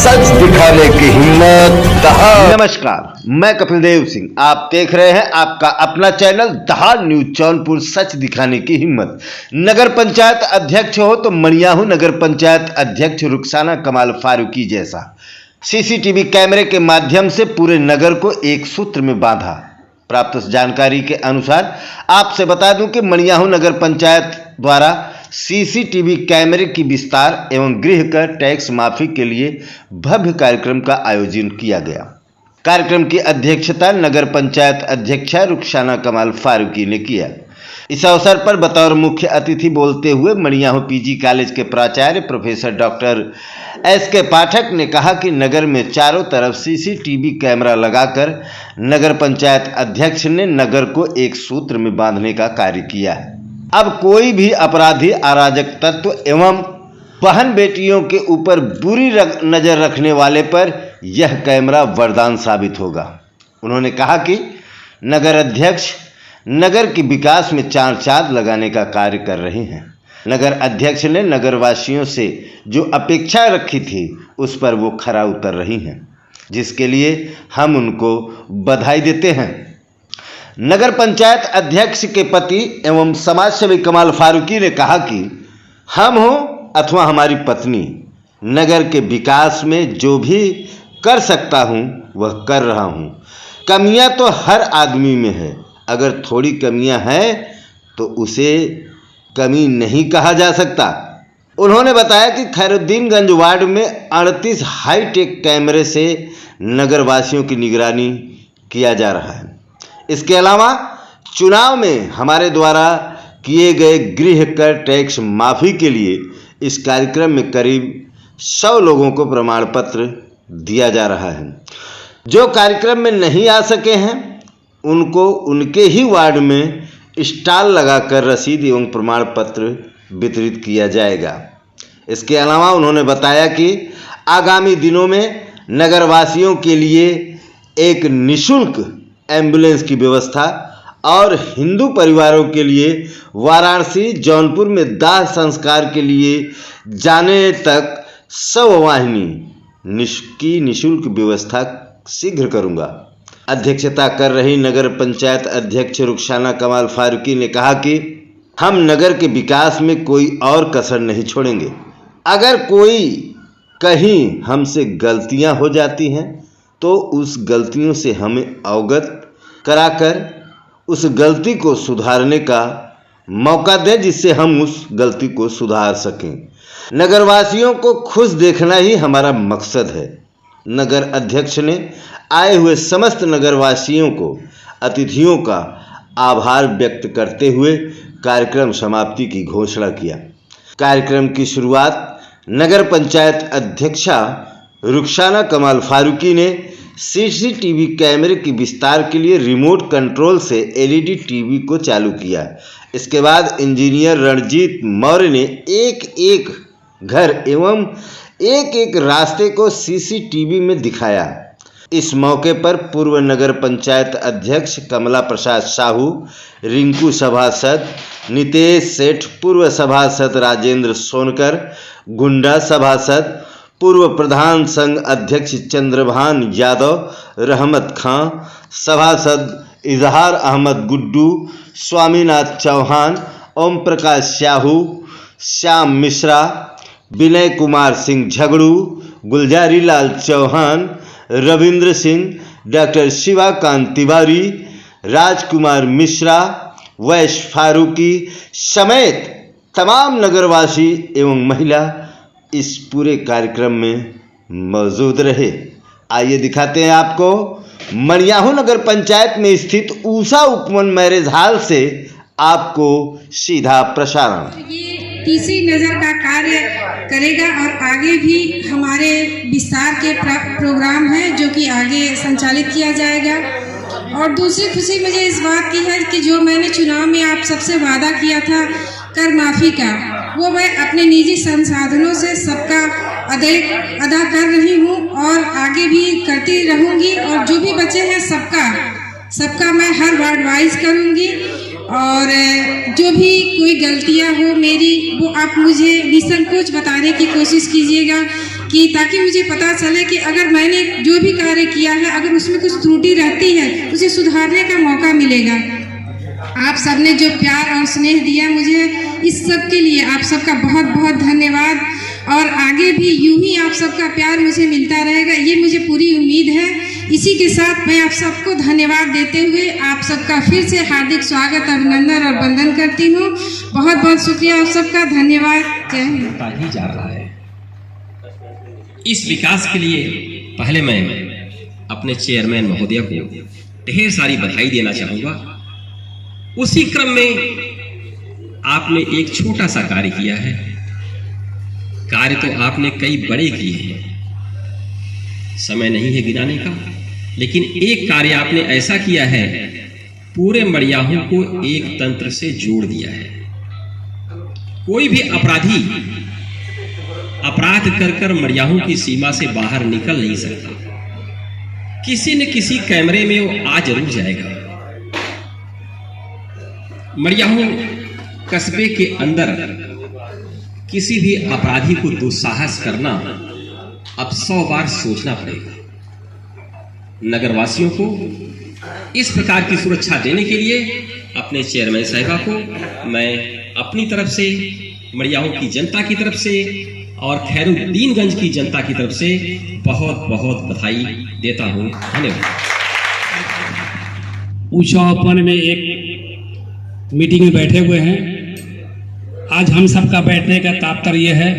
सच दिखाने की हिम्मत। नमस्कार, मैं कपिल देव सिंह, आप देख रहे हैं आपका अपना चैनल दहाड़ न्यूज जौनपुर। सच दिखाने की हिम्मत। नगर पंचायत अध्यक्ष हो तो मणियाहू नगर पंचायत अध्यक्ष रुखसाना कमाल फारूकी जैसा सीसीटीवी कैमरे के माध्यम से पूरे नगर को एक सूत्र में बांधा। प्राप्त जानकारी के अनुसार आपसे बता दूं कि मणियाहू नगर पंचायत द्वारा सीसीटीवी कैमरे की विस्तार एवं गृह कर टैक्स माफी के लिए भव्य कार्यक्रम का आयोजन किया गया। कार्यक्रम की अध्यक्षता नगर पंचायत अध्यक्षा रुखसाना कमाल फारूकी ने किया। इस अवसर पर बतौर मुख्य अतिथि बोलते हुए मणियाहू पीजी कॉलेज के प्राचार्य प्रोफेसर डॉक्टर एस.के. पाठक ने कहा कि नगर में चारों तरफ सीसीटीवी कैमरा लगाकर नगर पंचायत अध्यक्ष ने नगर को एक सूत्र में बांधने का कार्य किया है। अब कोई भी अपराधी, अराजक तत्व एवं बहन बेटियों के ऊपर बुरी नजर रखने वाले पर यह कैमरा वरदान साबित होगा। उन्होंने कहा कि नगर अध्यक्ष नगर के विकास में चार लगाने का कार्य कर रहे हैं। नगर अध्यक्ष ने नगरवासियों से जो अपेक्षा रखी थी उस पर वो खरा उतर रही हैं, जिसके लिए हम उनको बधाई देते हैं। नगर पंचायत अध्यक्ष के पति एवं समाजसेवी कमाल फारूकी ने कहा कि हम हो अथवा हमारी पत्नी, नगर के विकास में जो भी कर सकता हूं वह कर रहा हूं। कमियां तो हर आदमी में है, अगर थोड़ी कमियां हैं तो उसे कमी नहीं कहा जा सकता। उन्होंने बताया कि खैरुद्दीनगंज वार्ड में 38 हाईटेक कैमरे से नगरवासियों की निगरानी किया जा रहा है। इसके अलावा चुनाव में हमारे द्वारा किए गए गृह कर टैक्स माफी के लिए इस कार्यक्रम में करीब 100 लोगों को प्रमाण पत्र दिया जा रहा है। जो कार्यक्रम में नहीं आ सके हैं उनको उनके ही वार्ड में स्टॉल लगाकर रसीद एवं प्रमाण पत्र वितरित किया जाएगा। इसके अलावा उन्होंने बताया कि आगामी दिनों में नगरवासियों के लिए एक निःशुल्क एम्बुलेंस की व्यवस्था और हिंदू परिवारों के लिए वाराणसी जौनपुर में दाह संस्कार के लिए जाने तक शववाहिनी की निःशुल्क व्यवस्था शीघ्र करूंगा। अध्यक्षता कर रही नगर पंचायत अध्यक्ष रुखसाना कमाल फारूकी ने कहा कि हम नगर के विकास में कोई और कसर नहीं छोड़ेंगे। अगर कोई कहीं हमसे गलतियां हो जाती हैं तो उस गलतियों से हमें अवगत कराकर उस गलती को सुधारने का मौका दें, जिससे हम उस गलती को सुधार सकें। नगरवासियों को खुश देखना ही हमारा मकसद है। नगर अध्यक्ष ने आए हुए समस्त नगरवासियों को, अतिथियों का आभार व्यक्त करते हुए कार्यक्रम समाप्ति की घोषणा किया। कार्यक्रम की शुरुआत नगर पंचायत अध्यक्षा रुखसाना कमाल फारूकी ने सीसीटीवी कैमरे की विस्तार के लिए रिमोट कंट्रोल से एलईडी टीवी को चालू किया। इसके बाद इंजीनियर रणजीत मौर्य ने एक एक घर एवं एक एक रास्ते को सीसीटीवी में दिखाया। इस मौके पर पूर्व नगर पंचायत अध्यक्ष कमला प्रसाद साहू, रिंकू सभासद नितेश सेठ, पूर्व सभासद राजेंद्र सोनकर, गुंडा सभासद, पूर्व प्रधान संघ अध्यक्ष चंद्रभान यादव, रहमत खां, सभासद इजहार अहमद गुड्डू, स्वामीनाथ चौहान, ओम प्रकाश साहू, श्याम मिश्रा, विनय कुमार सिंह झगड़ू, गुलजारी लाल चौहान, रविंद्र सिंह, डॉक्टर शिवाकांत तिवारी, राजकुमार मिश्रा, वैश फारूकी समेत तमाम नगरवासी एवं महिला इस पूरे कार्यक्रम में मौजूद रहे। आइए दिखाते हैं आपको मणियाहू नगर पंचायत में स्थित ऊषा उपवन मैरिज हॉल से आपको सीधा प्रसारण। ये तीसरी नज़र का कार्य करेगा और आगे भी हमारे विस्तार के प्रोग्राम हैं जो कि आगे संचालित किया जाएगा। और दूसरी खुशी मुझे इस बात की है कि जो मैंने चुनाव में आप सबसे वादा किया था कर माफ़ी का, वो मैं अपने निजी संसाधनों से सबका अदा कर रही हूँ और आगे भी करती रहूँगी। और जो भी बचे हैं सबका मैं हर वार्ड वाइज करूँगी। और जो भी कोई गलतियाँ हो मेरी, वो आप मुझे निसंकोच बताने की कोशिश कीजिएगा। कि ताकि मुझे पता चले कि अगर मैंने जो भी कार्य किया है अगर उसमें कुछ त्रुटि रहती है उसे सुधारने का मौका मिलेगा। आप सबने जो प्यार और स्नेह दिया मुझे, इस सब के लिए आप सबका बहुत बहुत धन्यवाद। और आगे भी यूं ही आप सबका प्यार मुझे मिलता रहेगा, ये मुझे पूरी उम्मीद है। इसी के साथ मैं आप सबको धन्यवाद देते हुए आप सबका फिर से हार्दिक स्वागत, अभिनंदन और वंदन करती हूँ। बहुत बहुत शुक्रिया आप सबका, धन्यवाद। जय हिंद। ही जा रहा है। इस विकास के लिए पहले मैं अपने चेयरमैन महोदय को ढेर सारी बधाई देना चाहूंगा। उसी क्रम में आपने एक छोटा सा कार्य किया है। कार्य तो आपने कई बड़े किए हैं, समय नहीं है गिनाने का, लेकिन एक कार्य आपने ऐसा किया है, पूरे मड़ियाहों को एक तंत्र से जोड़ दिया है। कोई भी अपराधी अपराध कर कर मड़ियाहों की सीमा से बाहर निकल नहीं सकता। किसी न किसी कैमरे में वो आ जरूर जाएगा। मड़ियाहों कस्बे के अंदर किसी भी अपराधी को दुस्साहस करना अब 100 बार सोचना पड़ेगा। नगरवासियों को इस प्रकार की सुरक्षा देने के लिए अपने चेयरमैन साहिबा को मैं अपनी तरफ से, मड़ियाहों की जनता की तरफ से और खैरुद्दीनगंज की जनता की तरफ से बहुत बहुत बधाई देता हूं। धन्यवाद। ऊंचापन में एक मीटिंग में बैठे हुए हैं। आज हम सबका बैठने का तात्पर्य है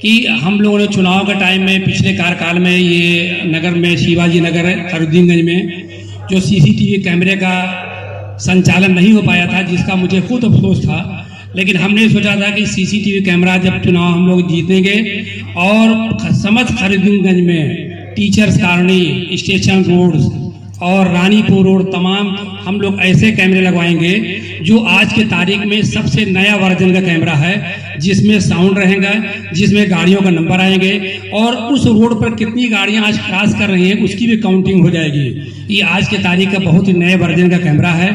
कि हम लोगों ने चुनाव के टाइम में पिछले कार्यकाल में ये नगर में, शिवाजी नगर खैरुद्दीनगंज में जो सीसीटीवी कैमरे का संचालन नहीं हो पाया था, जिसका मुझे खुद अफसोस था। लेकिन हमने सोचा था कि सीसीटीवी कैमरा जब चुनाव हम लोग जीतेंगे और समस्त खैरुद्दीनगंज में टीचर्स कॉलोनी, स्टेशन रोड और रानीपुर रोड तमाम हम लोग ऐसे कैमरे लगवाएंगे जो आज के तारीख में सबसे नया वर्जन का कैमरा है, जिसमें साउंड रहेगा, जिसमें गाड़ियों का नंबर आएंगे और उस रोड पर कितनी गाड़ियां आज क्रॉस कर रही हैं उसकी भी काउंटिंग हो जाएगी। ये आज के तारीख का बहुत ही नए वर्जन का कैमरा है।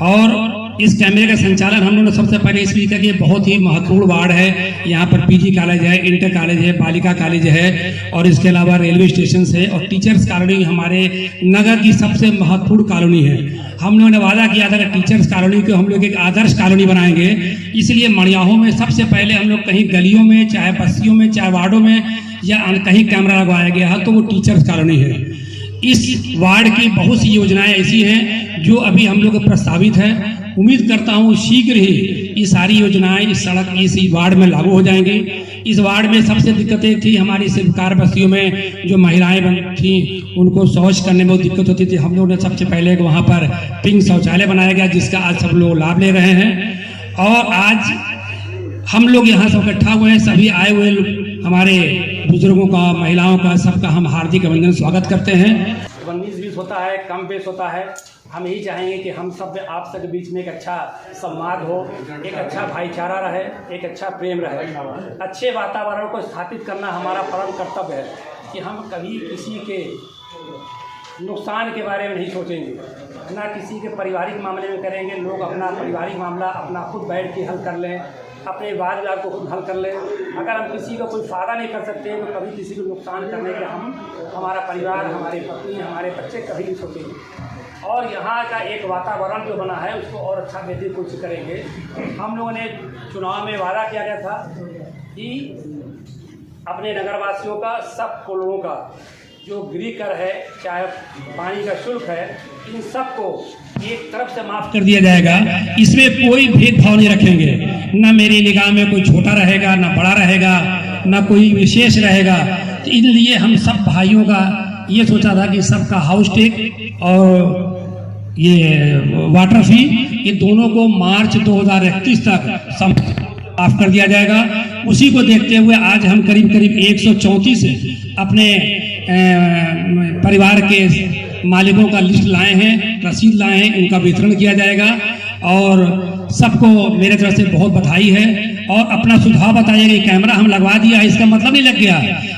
और इस कैमरे का संचालन हम लोगों ने सबसे पहले इसलिए किया कि बहुत ही महत्वपूर्ण वार्ड है। यहाँ पर पीजी कॉलेज है, इंटर कॉलेज है, बालिका कॉलेज है और इसके अलावा रेलवे स्टेशन है और टीचर्स कॉलोनी हमारे नगर की सबसे महत्वपूर्ण कॉलोनी है। हम लोगों ने वादा किया था कि टीचर्स कॉलोनी को हम लोग एक आदर्श कॉलोनी बनाएंगे। इसलिए मड़ियाहों में सबसे पहले हम लोग कहीं गलियों में, चाहे बस्तियों में, चाहे वार्डों में या कहीं कैमरा लगवाया गया है तो वो टीचर्स कॉलोनी है। इस वार्ड की बहुत सी योजनाएं ऐसी हैं जो अभी हम लोग प्रस्तावित है। उम्मीद करता हूँ शीघ्र ही ये सारी योजनाएं इस सड़क इस वार्ड में लागू हो जाएंगी। इस वार्ड में सबसे दिक्कतें थी हमारी शिल्पकार बस्तियों में, जो महिलाएं थी उनको शौच करने में बहुत दिक्कत होती थी। हम लोगों ने सबसे पहले वहाँ पर पिंक शौचालय बनाया गया, जिसका आज सब लोग लाभ ले रहे हैं। और आज हम लोग यहाँ सब इकट्ठा हुए हैं, सभी आए हुए हमारे बुजुर्गों का, महिलाओं का, सबका हम हार्दिक अभिनंदन स्वागत करते हैं। 19-20 होता है, कम पेश होता है। हम यही चाहेंगे कि हम सब आप सबके बीच में एक अच्छा संवाद हो, एक अच्छा भाईचारा रहे, एक अच्छा प्रेम रहे। अच्छे वातावरण को स्थापित करना हमारा परम कर्तव्य है कि हम कभी किसी के नुकसान के बारे में नहीं सोचेंगे, ना किसी के पारिवारिक मामले में करेंगे। लोग अपना पारिवारिक मामला अपना खुद बैठ के हल कर लें, अपने वाद विवाद को खुद हल कर लें। अगर हम किसी का कोई फ़ायदा नहीं कर सकते तो कभी किसी को नुकसान करने के हमारा परिवार, हमारे पत्नी, हमारे बच्चे कभी नहीं सोचेंगे। और यहाँ का एक वातावरण जो बना है उसको और अच्छा देने की कोशिश करेंगे। हम लोगों ने चुनाव में वादा किया गया था कि अपने नगरवासियों का, सब लोगों का जो गृह कर है, चाहे पानी का शुल्क है, इन सबको एक तरफ से माफ कर दिया जाएगा। इसमें कोई भेदभाव नहीं रखेंगे, ना मेरी निगाह में कोई छोटा रहेगा, ना बड़ा रहेगा, ना कोई विशेष रहेगा। तो इसलिए हम सब भाइयों का ये सोचा था कि सबका हाउस टैक्स और ये वाटर फी, ये दोनों को मार्च 2031 तक माफ कर दिया जाएगा। उसी को देखते हुए आज हम करीब करीब 134 अपने परिवार के मालिकों का लिस्ट लाए हैं, रसीद लाए हैं, उनका वितरण किया जाएगा। और सबको मेरे तरफ से बहुत बधाई है। और अपना सुझाव बताइए कि कैमरा हम लगवा दिया, इसका मतलब नहीं लग गया।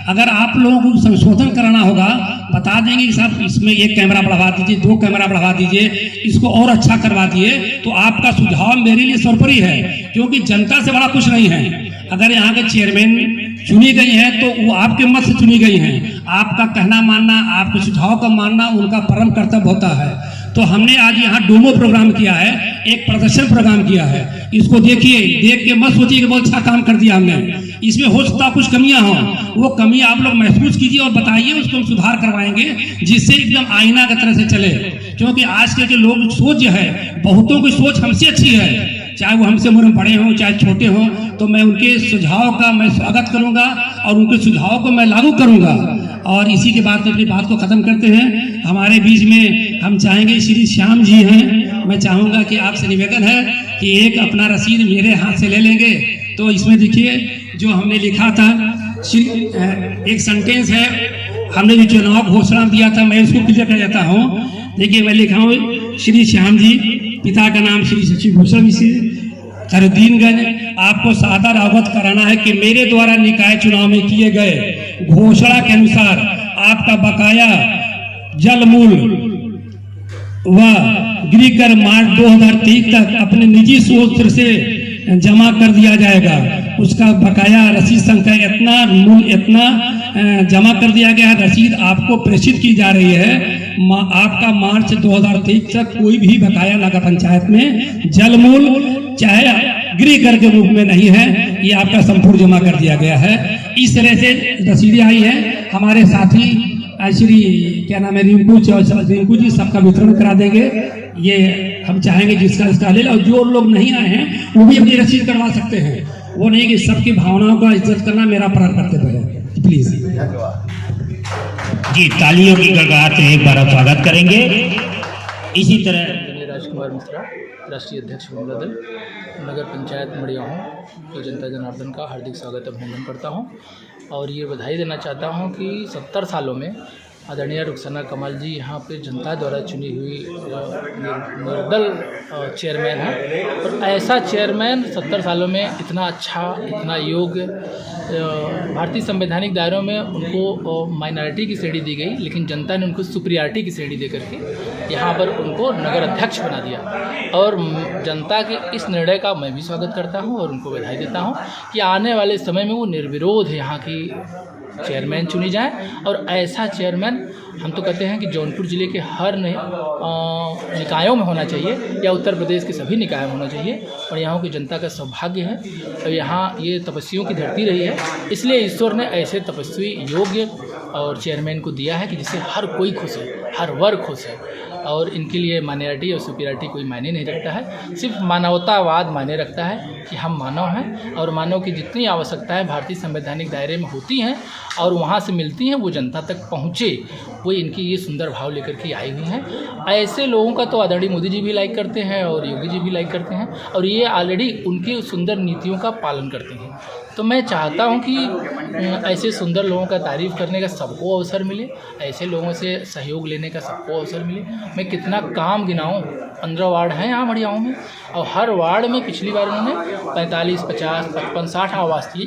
अगर आप लोगों को संशोधन कराना होगा, बता देंगे कि साहब इसमें एक कैमरा बढ़वा दीजिए, 2 कैमरा बढ़वा दीजिए, इसको और अच्छा करवा दिए, तो आपका सुझाव मेरे लिए सर्वोपरि है, क्योंकि जनता से बड़ा कुछ नहीं है। अगर यहाँ के चेयरमैन चुनी गई हैं तो वो आपके मत से चुनी गई हैं। आपका कहना मानना, आपके सुझाव का मानना उनका परम कर्तव्य होता है। तो हमने आज यहाँ डोमो प्रोग्राम किया है, एक प्रदर्शन प्रोग्राम किया है। इसको देखिए, देख के मत सोचिए कि बहुत अच्छा काम कर दिया हमने। इसमें हो सकता कुछ कमियां हों, वो कमी आप लोग महसूस कीजिए और बताइए, उसको हम सुधार करवाएंगे जिससे एकदम आईना की तरह से चले। क्योंकि आजकल के लोग सोच जो है, बहुतों की सोच हमसे अच्छी है, चाहे वो हमसे उम्र में बड़े हों चाहे छोटे हों। तो मैं उनके सुझाव का मैं स्वागत करूंगा और उनके सुझाव को मैं लागू करूंगा। और इसी के बाद अपनी बात को ख़त्म करते हैं। हमारे बीच में हम चाहेंगे श्री श्याम जी हैं, मैं चाहूँगा कि आपसे निवेदन है कि एक अपना रसीद मेरे हाथ से ले लेंगे। तो इसमें देखिए जो हमने लिखा था, एक सेंटेंस है, हमने जो चुनाव घोषणा दिया था, मैं उसको क्लियर कर जाता हूँ। देखिए मैं लिखा हूँ, श्री श्याम जी, पिता का नाम श्री शशिभूषण मिश्र, खैरुद्दीनगंज। आपको सादर अवगत कराना है कि मेरे द्वारा निकाय चुनाव में किए गए घोषणा के अनुसार आपका बकाया जल मूल व गृह कर मार्च 2023 तक अपने निजी स्रोत से जमा कर दिया जाएगा। उसका बकाया रसीद संख्या इतना, मूल इतना जमा कर दिया गया है। रसीद आपको प्रेषित की जा रही है। आपका मार्च 2023 तक कोई भी बकाया नगर पंचायत में जल मूल चाहे गृह कर के रूप में नहीं है, ये आपका संपूर्ण जमा कर दिया गया है। इस तरह से रसीदें आई है। हमारे साथी श्री क्या नाम है, रिंकू जी सबका वितरण करा देंगे। ये हम चाहेंगे जिसका इसका ले, और जो लोग नहीं आए हैं वो भी अपनी रसीद करवा सकते हैं। वो नहीं कि सबकी भावनाओं का इज्जत करना मेरा परम कर्तव्य है। प्लीज जी, तालियों की गड़गड़ाहट से एक बार आप स्वागत करेंगे। इसी तरह राजकुमार मिश्रा, राष्ट्रीय अध्यक्ष महिला दल, नगर पंचायत मड़ियाहू तो जनता जनार्दन का हार्दिक स्वागत अभिनंदन करता हूं और ये बधाई देना चाहता हूं कि 70 सालों में आदरणीय रुखसाना कमाल जी यहाँ पे जनता द्वारा चुनी हुई निर्दल चेयरमैन है। और ऐसा चेयरमैन 70 सालों में इतना अच्छा, इतना योग्य, भारतीय संवैधानिक दायरों में उनको माइनॉरिटी की श्रेणी दी गई, लेकिन जनता ने उनको सुपीरियरिटी की श्रेणी दे करके यहाँ पर उनको नगर अध्यक्ष बना दिया। और जनता के इस निर्णय का मैं भी स्वागत करता हूँ और उनको बधाई देता हूँ कि आने वाले समय में वो निर्विरोध यहाँ की चेयरमैन चुनी जाए। और ऐसा चेयरमैन हम तो कहते हैं कि जौनपुर ज़िले के हर निकायों में होना चाहिए, या उत्तर प्रदेश के सभी निकायों में होना चाहिए। और यहाँ की जनता का सौभाग्य है, और यहाँ ये तपस्वियों की धरती रही है, इसलिए ईश्वर ने ऐसे तपस्वी योग्य और चेयरमैन को दिया है कि जिससे हर कोई खुश है, हर वर्ग खुश है। और इनके लिए माइनॉरिटी और सुपीरियरिटी कोई मायने नहीं रखता है, सिर्फ मानवतावाद मायने रखता है कि हम मानव हैं और मानव की जितनी आवश्यकताएं भारतीय संवैधानिक दायरे में होती हैं और वहाँ से मिलती हैं वो जनता तक पहुँचे, वो इनकी ये सुंदर भाव लेकर के आई हुई हैं। ऐसे लोगों का तो आदरणीय मोदी जी भी लाइक करते हैं और योगी जी भी लाइक करते हैं, और ये ऑलरेडी उनकी सुंदर नीतियों का पालन करते हैं। तो मैं चाहता हूं कि ऐसे सुंदर लोगों का तारीफ़ करने का सबको अवसर मिले, ऐसे लोगों से सहयोग लेने का सबको अवसर मिले। मैं कितना काम गिनाऊं, 15 वार्ड हैं यहाँ मड़ियाहू में, और हर वार्ड में पिछली बार उन्होंने 45, 50, 55, 60 आवास दिए,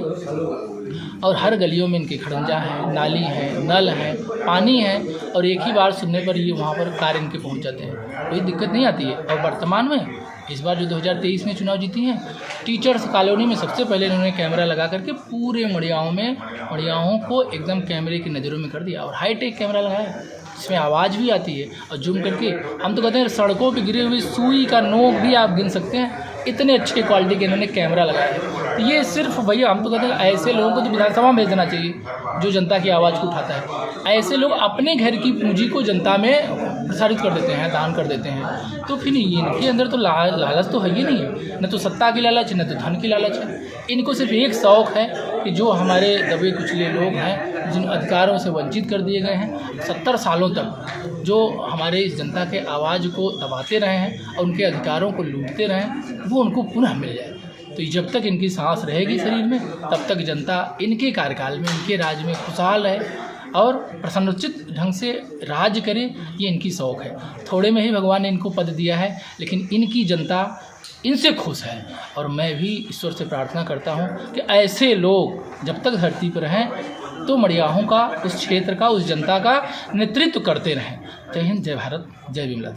और हर गलियों में इनके खड़ंजा है, नाली है, नल है, पानी है, और एक ही बार सुनने पर ये वहाँ पर कार इनके पहुँच जाते हैं, कोई दिक्कत नहीं आती है। और वर्तमान में इस बार जो 2023 में चुनाव जीती हैं, टीचर्स कॉलोनी में सबसे पहले इन्होंने कैमरा लगा करके पूरे मड़ियाहू को एकदम कैमरे की नज़रों में कर दिया, और हाईटेक कैमरा लगाया, इसमें आवाज़ भी आती है, और जूम करके हम तो कहते हैं सड़कों पे गिरी हुई सुई का नोक भी आप गिन सकते हैं, इतने अच्छे क्वालिटी के इन्होंने कैमरा लगाया है। तो ये सिर्फ भैया हम तो कहते हैं ऐसे लोगों को तो विधानसभा में भेज देना चाहिए जो जनता की आवाज़ को उठाता है। ऐसे लोग अपने घर की पूंजी को जनता में प्रसारित कर देते हैं, दान कर देते हैं। तो फिर इनके अंदर तो लालच तो है ही नहीं है, न तो सत्ता की लालच न तो धन की लालच है। इनको सिर्फ एक शौक़ है कि जो हमारे दबे कुचले लोग हैं, जिन अधिकारों से वंचित कर दिए गए हैं 70 सालों तक, जो हमारे इस जनता के आवाज़ को दबाते रहे हैं और उनके अधिकारों को लूटते रहे हैं, वो उनको पुनः मिल जाए। तो जब तक इनकी सांस रहेगी शरीर में, तब तक जनता इनके कार्यकाल में, इनके राज में खुशहाल है और प्रसन्नचित ढंग से राज करे, ये इनकी शौक़ है। थोड़े में ही भगवान ने इनको पद दिया है, लेकिन इनकी जनता इनसे खुश है। और मैं भी ईश्वर से प्रार्थना करता हूँ कि ऐसे लोग जब तक धरती पर हैं तो मड़ियाहू का, उस क्षेत्र का, उस जनता का नेतृत्व करते रहें। जय हिंद, जय भारत, जय विमला।